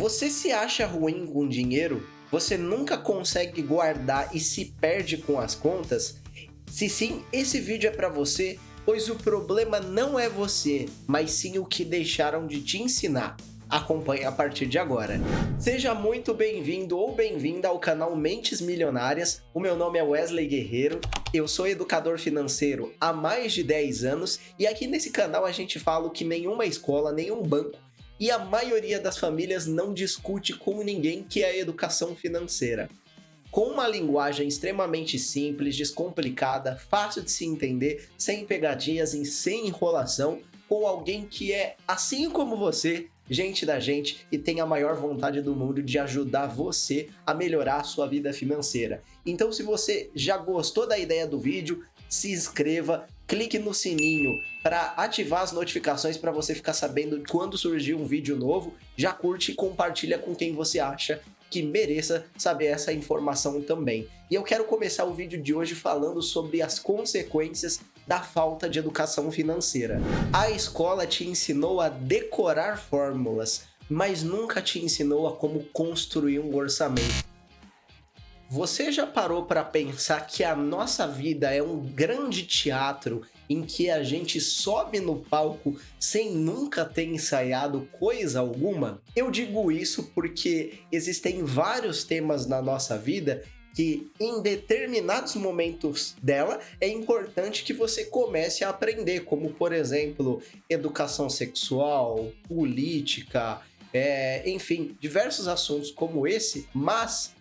Você se acha ruim com dinheiro? Você nunca consegue guardar e se perde com as contas? Se sim, esse vídeo é para você, pois o problema não é você, mas sim o que deixaram de te ensinar. Acompanhe a partir de agora. Seja muito bem-vindo ou bem-vinda ao canal Mentes Milionárias. O meu nome é Wesley Guerreiro, eu sou educador financeiro há mais de 10 anos e aqui nesse canal a gente fala que nenhuma escola, nenhum banco e a maioria das famílias não discute com ninguém, que é a educação financeira. Com uma linguagem extremamente simples, descomplicada, fácil de se entender, sem pegadinhas e sem enrolação, com alguém que é, assim como você, gente da gente e tem a maior vontade do mundo de ajudar você a melhorar a sua vida financeira. Então, se você já gostou da ideia do vídeo, se inscreva, clique no sininho para ativar as notificações para você ficar sabendo quando surgir um vídeo novo. Já curte e compartilha com quem você acha que mereça saber essa informação também. E eu quero começar o vídeo de hoje falando sobre as consequências da falta de educação financeira. A escola te ensinou a decorar fórmulas, mas nunca te ensinou a como construir um orçamento. Você já parou para pensar que a nossa vida é um grande teatro em que a gente sobe no palco sem nunca ter ensaiado coisa alguma? Eu digo isso porque existem vários temas na nossa vida que em determinados momentos dela é importante que você comece a aprender, como por exemplo, educação sexual, política, enfim, diversos assuntos como esse, mas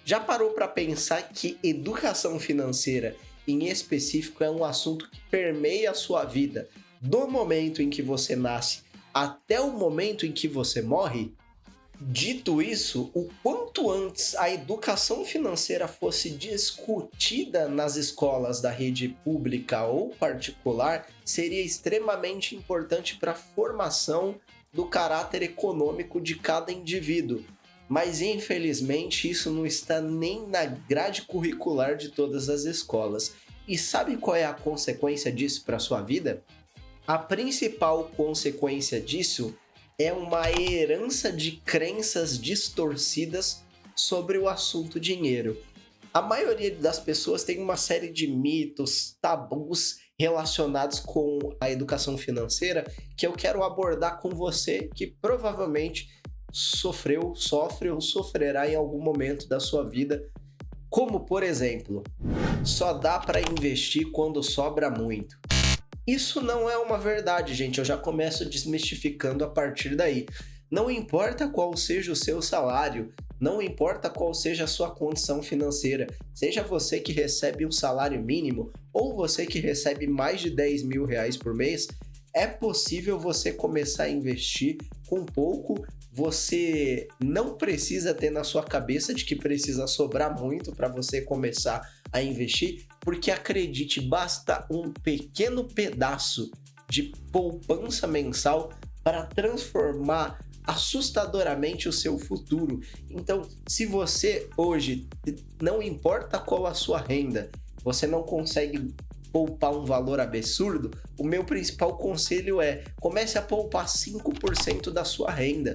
já parou para pensar que educação financeira, em específico, é um assunto que permeia a sua vida do momento em que você nasce até o momento em que você morre? Dito isso, o quanto antes a educação financeira fosse discutida nas escolas da rede pública ou particular, seria extremamente importante para a formação do caráter econômico de cada indivíduo. Mas infelizmente isso não está nem na grade curricular de todas as escolas. E sabe qual é a consequência disso para a sua vida? A principal consequência disso é uma herança de crenças distorcidas sobre o assunto dinheiro. A maioria das pessoas tem uma série de mitos, tabus relacionados com a educação financeira que eu quero abordar com você, que provavelmente sofre ou sofrerá em algum momento da sua vida, como por exemplo, só dá para investir quando sobra muito. Isso não é uma verdade, gente, eu já começo desmistificando a partir daí. Não importa qual seja o seu salário, não importa qual seja a sua condição financeira, seja você que recebe um salário mínimo ou você que recebe mais de 10 mil reais por mês, é possível você começar a investir com pouco. Você não precisa ter na sua cabeça de que precisa sobrar muito para você começar a investir, porque acredite, basta um pequeno pedaço de poupança mensal para transformar assustadoramente o seu futuro. Então, se você hoje, não importa qual a sua renda, você não consegue poupar um valor absurdo, o meu principal conselho é: comece a poupar 5% da sua renda.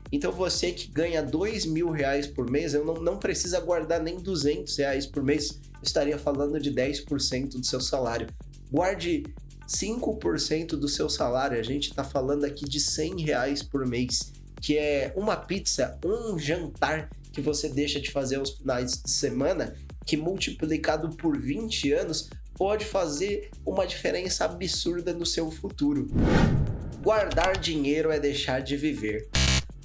Então você que ganha 2 mil reais por mês, eu não precisa guardar nem 200 reais por mês, eu estaria falando de 10% do seu salário. Guarde 5% do seu salário, a gente está falando aqui de 100 reais por mês, que é uma pizza, um jantar que você deixa de fazer aos finais de semana, que multiplicado por 20 anos pode fazer uma diferença absurda no seu futuro. Guardar dinheiro é deixar de viver.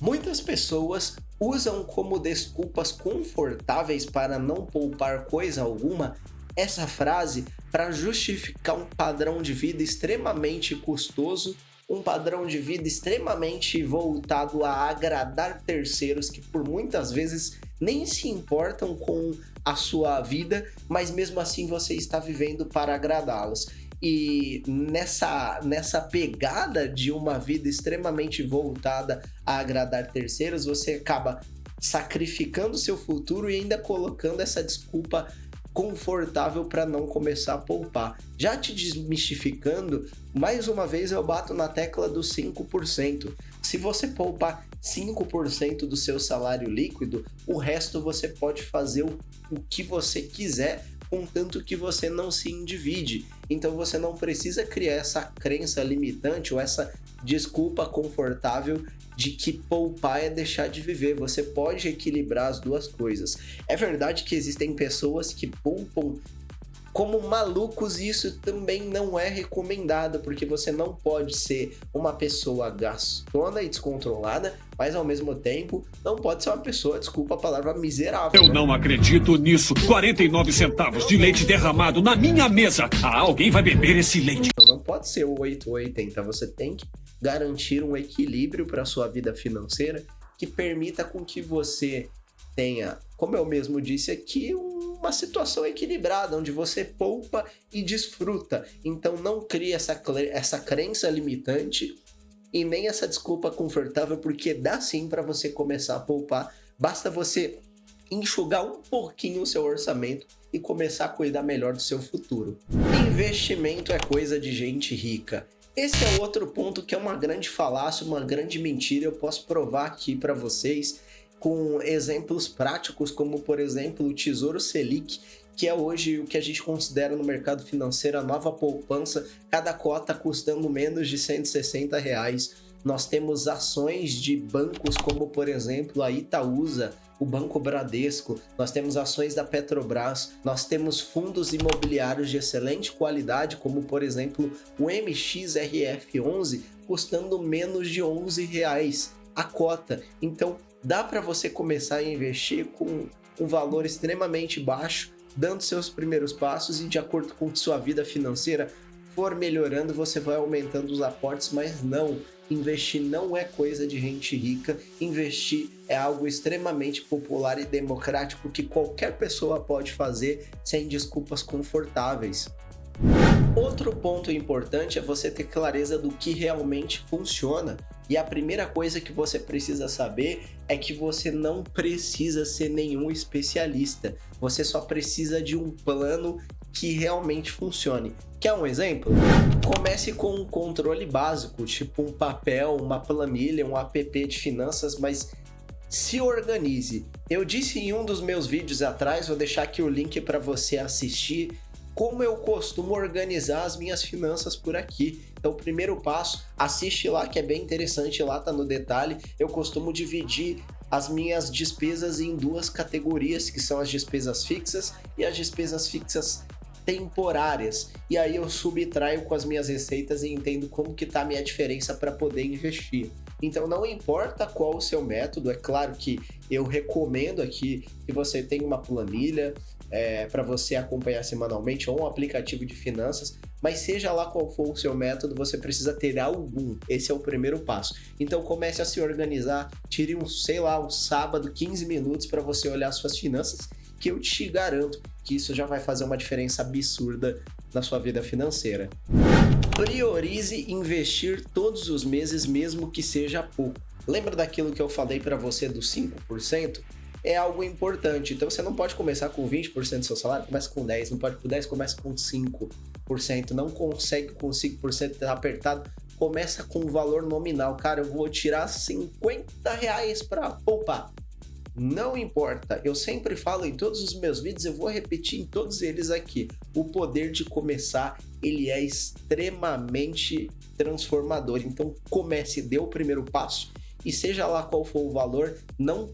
Muitas pessoas usam como desculpas confortáveis para não poupar coisa alguma essa frase para justificar um padrão de vida extremamente custoso, um padrão de vida extremamente voltado a agradar terceiros que por muitas vezes nem se importam com a sua vida, mas mesmo assim você está vivendo para agradá-los. E nessa pegada de uma vida extremamente voltada a agradar terceiros, você acaba sacrificando seu futuro e ainda colocando essa desculpa confortável para não começar a poupar. Já te desmistificando, mais uma vez eu bato na tecla dos 5%. Se você poupar 5% do seu salário líquido, o resto você pode fazer o que você quiser, contanto que você não se endivide. Então você não precisa criar essa crença limitante ou essa desculpa confortável de que poupar é deixar de viver. Você pode equilibrar as duas coisas. É verdade que existem pessoas que poupam como malucos e isso também não é recomendado, porque você não pode ser uma pessoa gastona e descontrolada, mas ao mesmo tempo não pode ser uma pessoa, desculpa a palavra, miserável. Eu não acredito nisso. 49 centavos de leite derramado na minha mesa. Alguém vai beber esse leite. Não pode ser o 880, você tem que garantir um equilíbrio para a sua vida financeira que permita com que você tenha, como eu mesmo disse aqui, uma situação equilibrada, onde você poupa e desfruta. Então não crie essa crença limitante e nem essa desculpa confortável, porque dá sim para você começar a poupar. Basta você enxugar um pouquinho o seu orçamento e começar a cuidar melhor do seu futuro. Investimento é coisa de gente rica. Esse é outro ponto que é uma grande falácia, uma grande mentira. Eu posso provar aqui para vocês com exemplos práticos, como por exemplo o Tesouro Selic, que é hoje o que a gente considera no mercado financeiro a nova poupança, cada cota custando menos de R$160. Nós temos ações de bancos como por exemplo a Itaúsa, o Banco Bradesco, nós temos ações da Petrobras, nós temos fundos imobiliários de excelente qualidade, como por exemplo o MXRF11, custando menos de R$11 a cota. Então dá para você começar a investir com um valor extremamente baixo, dando seus primeiros passos, e de acordo com que sua vida financeira for melhorando, você vai aumentando os aportes. Mas não, investir não é coisa de gente rica. Investir é algo extremamente popular e democrático que qualquer pessoa pode fazer sem desculpas confortáveis. Outro ponto importante é você ter clareza do que realmente funciona. E a primeira coisa que você precisa saber é que você não precisa ser nenhum especialista. Você só precisa de um plano que realmente funcione. Quer um exemplo? Comece com um controle básico, tipo um papel, uma planilha, um app de finanças, mas se organize. Eu disse em um dos meus vídeos atrás, vou deixar aqui o link para você assistir, como eu costumo organizar as minhas finanças por aqui. Então, o primeiro passo, assiste lá que é bem interessante, lá tá no detalhe. Eu costumo dividir as minhas despesas em duas categorias, que são as despesas fixas e as despesas fixas temporárias. E aí eu subtraio com as minhas receitas e entendo como que tá a minha diferença para poder investir. Então não importa qual o seu método, é claro que eu recomendo aqui que você tenha uma planilha, para você acompanhar semanalmente, ou um aplicativo de finanças, mas seja lá qual for o seu método, você precisa ter algum. Esse é o primeiro passo. Então comece a se organizar, tire um sábado, 15 minutos para você olhar suas finanças, que eu te garanto que isso já vai fazer uma diferença absurda na sua vida financeira. Priorize investir todos os meses, mesmo que seja pouco. Lembra daquilo que eu falei para você dos 5%? É algo importante. Então você não pode começar com 20% do seu salário, começa com 10%, não pode com 10%, começa com 5%, não consegue com 5%, tá apertado, começa com o valor nominal. Cara, eu vou tirar R$50 para poupar. Não importa, eu sempre falo em todos os meus vídeos, eu vou repetir em todos eles aqui. O poder de começar, ele é extremamente transformador. Então comece, dê o primeiro passo. E seja lá qual for o valor, não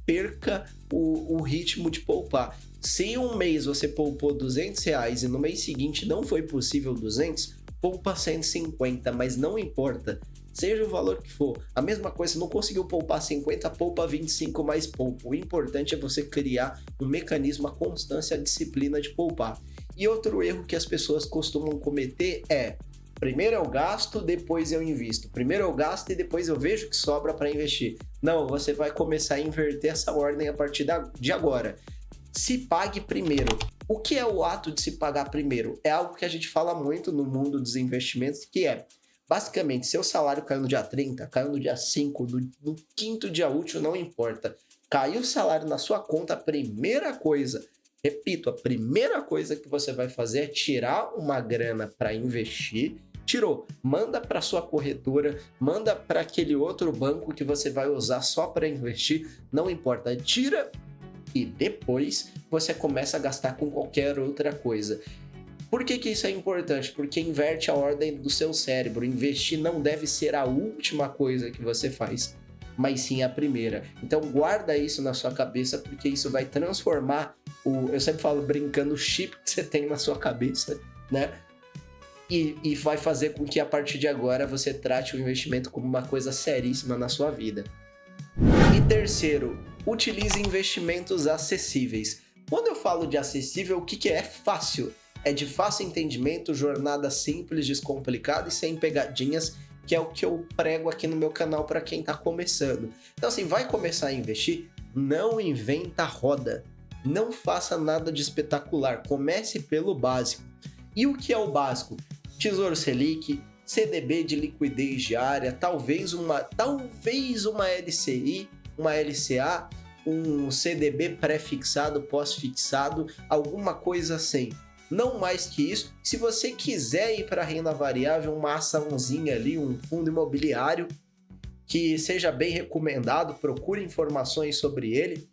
perca o ritmo de poupar. Se um mês você poupou R$200 e no mês seguinte não foi possível 200, poupa 150, mas não importa. Seja o valor que for. A mesma coisa, se não conseguiu poupar 50, poupa 25, mais poupa. O importante é você criar um mecanismo, a constância, a disciplina de poupar. E outro erro que as pessoas costumam cometer é: primeiro eu gasto, depois eu invisto. Primeiro eu gasto e depois eu vejo que sobra para investir. Não, você vai começar a inverter essa ordem a partir de agora. Se pague primeiro. O que é o ato de se pagar primeiro? É algo que a gente fala muito no mundo dos investimentos, que é, basicamente, seu salário caiu no dia 30, caiu no dia 5, no quinto dia útil, não importa. Caiu o salário na sua conta, a primeira coisa, Repito, a primeira coisa que você vai fazer é tirar uma grana para investir. Tirou, manda para sua corretora, manda para aquele outro banco que você vai usar só para investir, não importa, tira e depois você começa a gastar com qualquer outra coisa. Por que isso é importante? Porque inverte a ordem do seu cérebro. Investir não deve ser a última coisa que você faz, mas sim a primeira. Então guarda isso na sua cabeça, porque isso vai transformar eu sempre falo brincando, o chip que você tem na sua cabeça, né? E vai fazer com que a partir de agora você trate o investimento como uma coisa seríssima na sua vida. E terceiro, utilize investimentos acessíveis. Quando eu falo de acessível, o que é fácil? É de fácil entendimento, jornada simples, descomplicada e sem pegadinhas, que é o que eu prego aqui no meu canal para quem está começando. Então assim, vai começar a investir? Não inventa roda. Não faça nada de espetacular. Comece pelo básico. E o que é o básico? Tesouro Selic, CDB de liquidez diária, talvez uma LCI, uma LCA, um CDB pré-fixado, pós-fixado, alguma coisa assim. Não mais que isso. Se você quiser ir para renda variável, uma açãozinha ali, um fundo imobiliário que seja bem recomendado, procure informações sobre ele,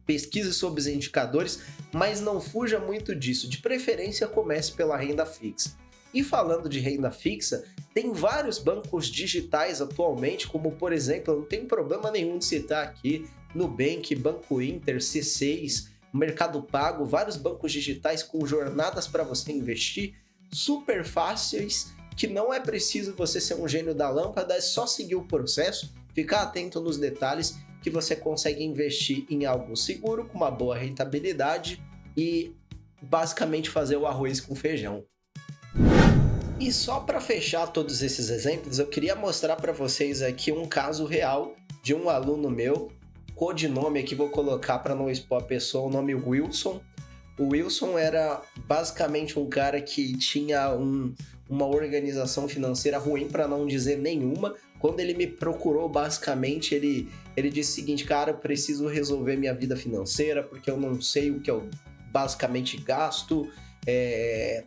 pesquise sobre os indicadores, mas não fuja muito disso. De preferência, comece pela renda fixa. E falando de renda fixa, tem vários bancos digitais atualmente, como por exemplo, não tem problema nenhum de citar aqui, Nubank, Banco Inter, C6, Mercado Pago, vários bancos digitais com jornadas para você investir, super fáceis, que não é preciso você ser um gênio da lâmpada, é só seguir o processo, ficar atento nos detalhes, que você consegue investir em algo seguro, com uma boa rentabilidade e basicamente fazer o arroz com feijão. E só para fechar todos esses exemplos, eu queria mostrar para vocês aqui um caso real de um aluno meu, codinome aqui vou colocar para não expor a pessoa, o nome Wilson. O Wilson era basicamente um cara que tinha uma organização financeira ruim, para não dizer nenhuma. Quando ele me procurou, basicamente, ele disse o seguinte: cara, eu preciso resolver minha vida financeira, porque eu não sei o que eu basicamente gasto,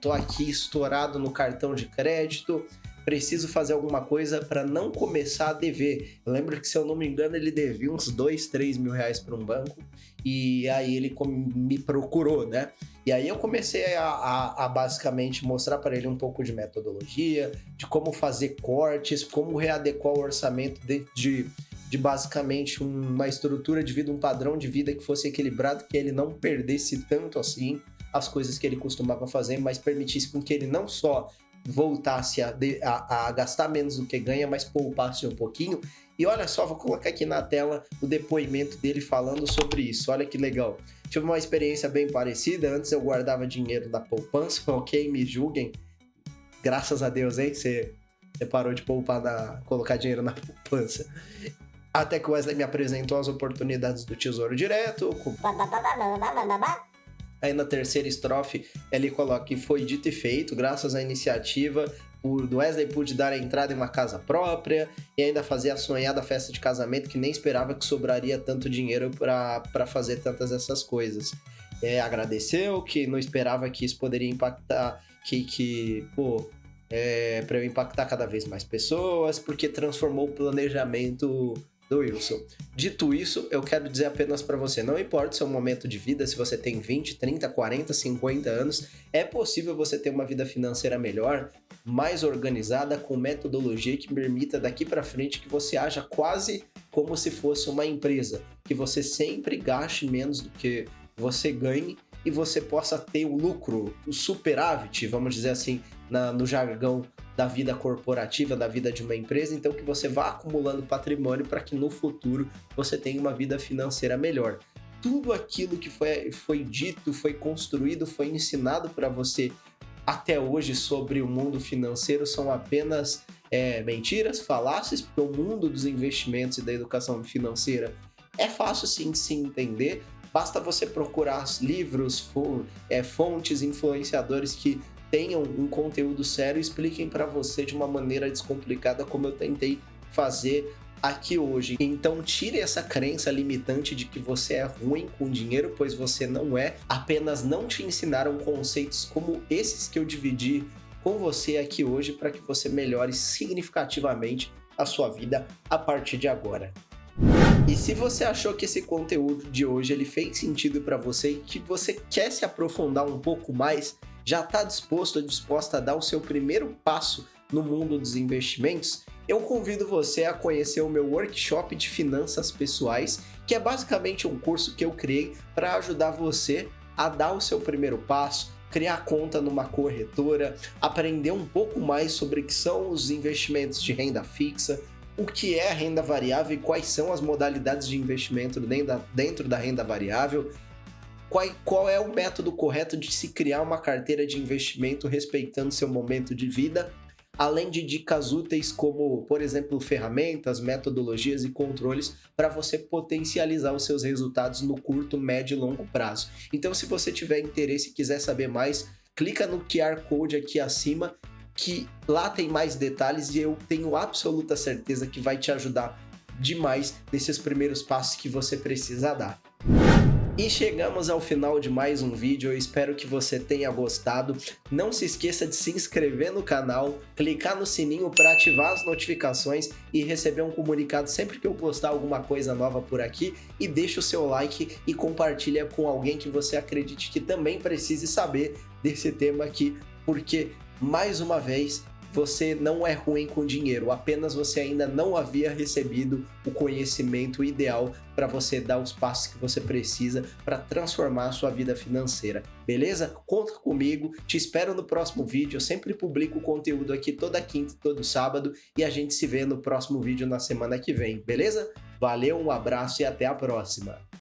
tô aqui estourado no cartão de crédito, preciso fazer alguma coisa para não começar a dever. Eu lembro que, se eu não me engano, ele devia uns 2, 3 mil reais para um banco, e aí ele me procurou, né? E aí eu comecei a basicamente mostrar para ele um pouco de metodologia, de como fazer cortes, como readequar o orçamento dentro de basicamente uma estrutura de vida, um padrão de vida que fosse equilibrado, que ele não perdesse tanto assim as coisas que ele costumava fazer, mas permitisse com que ele não só voltasse a gastar menos do que ganha, mas poupasse um pouquinho. E olha só, vou colocar aqui na tela o depoimento dele falando sobre isso. Olha que legal. Tive uma experiência bem parecida. Antes eu guardava dinheiro na poupança, ok? Me julguem. Graças a Deus, hein? Você parou de colocar dinheiro na poupança. Até que o Wesley me apresentou as oportunidades do Tesouro Direto. Aí na terceira estrofe ele coloca que foi dito e feito, graças à iniciativa do Wesley pude dar a entrada em uma casa própria e ainda fazer a sonhada festa de casamento, que nem esperava que sobraria tanto dinheiro para fazer tantas essas coisas. Agradeceu, que não esperava que isso poderia impactar, para eu impactar cada vez mais pessoas, porque transformou o planejamento do Wilson. Dito isso, eu quero dizer apenas para você, não importa o seu momento de vida, se você tem 20, 30, 40, 50 anos, é possível você ter uma vida financeira melhor, mais organizada, com metodologia que permita daqui para frente que você haja quase como se fosse uma empresa, que você sempre gaste menos do que você ganhe e você possa ter o lucro, o superávit, vamos dizer assim, no jargão da vida corporativa, da vida de uma empresa. Então que você vá acumulando patrimônio para que no futuro você tenha uma vida financeira melhor. Tudo aquilo que foi dito, foi construído, foi ensinado para você até hoje sobre o mundo financeiro são apenas mentiras, falácias, porque o mundo dos investimentos e da educação financeira é fácil sim de se entender. Basta você procurar livros, fontes, influenciadores que tenham um conteúdo sério e expliquem para você de uma maneira descomplicada, como eu tentei fazer aqui hoje. Então tire essa crença limitante de que você é ruim com dinheiro, pois você não é. Apenas não te ensinaram conceitos como esses que eu dividi com você aqui hoje para que você melhore significativamente a sua vida a partir de agora. E se você achou que esse conteúdo de hoje ele fez sentido para você e que você quer se aprofundar um pouco mais, já está disposto ou disposta a dar o seu primeiro passo no mundo dos investimentos, eu convido você a conhecer o meu workshop de finanças pessoais, que é basicamente um curso que eu criei para ajudar você a dar o seu primeiro passo, criar conta numa corretora, aprender um pouco mais sobre o que são os investimentos de renda fixa, o que é a renda variável e quais são as modalidades de investimento dentro da renda variável, qual é o método correto de se criar uma carteira de investimento respeitando seu momento de vida, além de dicas úteis como, por exemplo, ferramentas, metodologias e controles para você potencializar os seus resultados no curto, médio e longo prazo. Então, se você tiver interesse e quiser saber mais, clica no QR Code aqui acima, que lá tem mais detalhes e eu tenho absoluta certeza que vai te ajudar demais nesses primeiros passos que você precisa dar. E chegamos ao final de mais um vídeo, eu espero que você tenha gostado. Não se esqueça de se inscrever no canal, clicar no sininho para ativar as notificações e receber um comunicado sempre que eu postar alguma coisa nova por aqui. E deixa o seu like e compartilha com alguém que você acredite que também precise saber desse tema aqui, porque, mais uma vez, você não é ruim com dinheiro, apenas você ainda não havia recebido o conhecimento ideal para você dar os passos que você precisa para transformar a sua vida financeira, beleza? Conta comigo, te espero no próximo vídeo, eu sempre publico conteúdo aqui toda quinta e todo sábado e a gente se vê no próximo vídeo na semana que vem, beleza? Valeu, um abraço e até a próxima!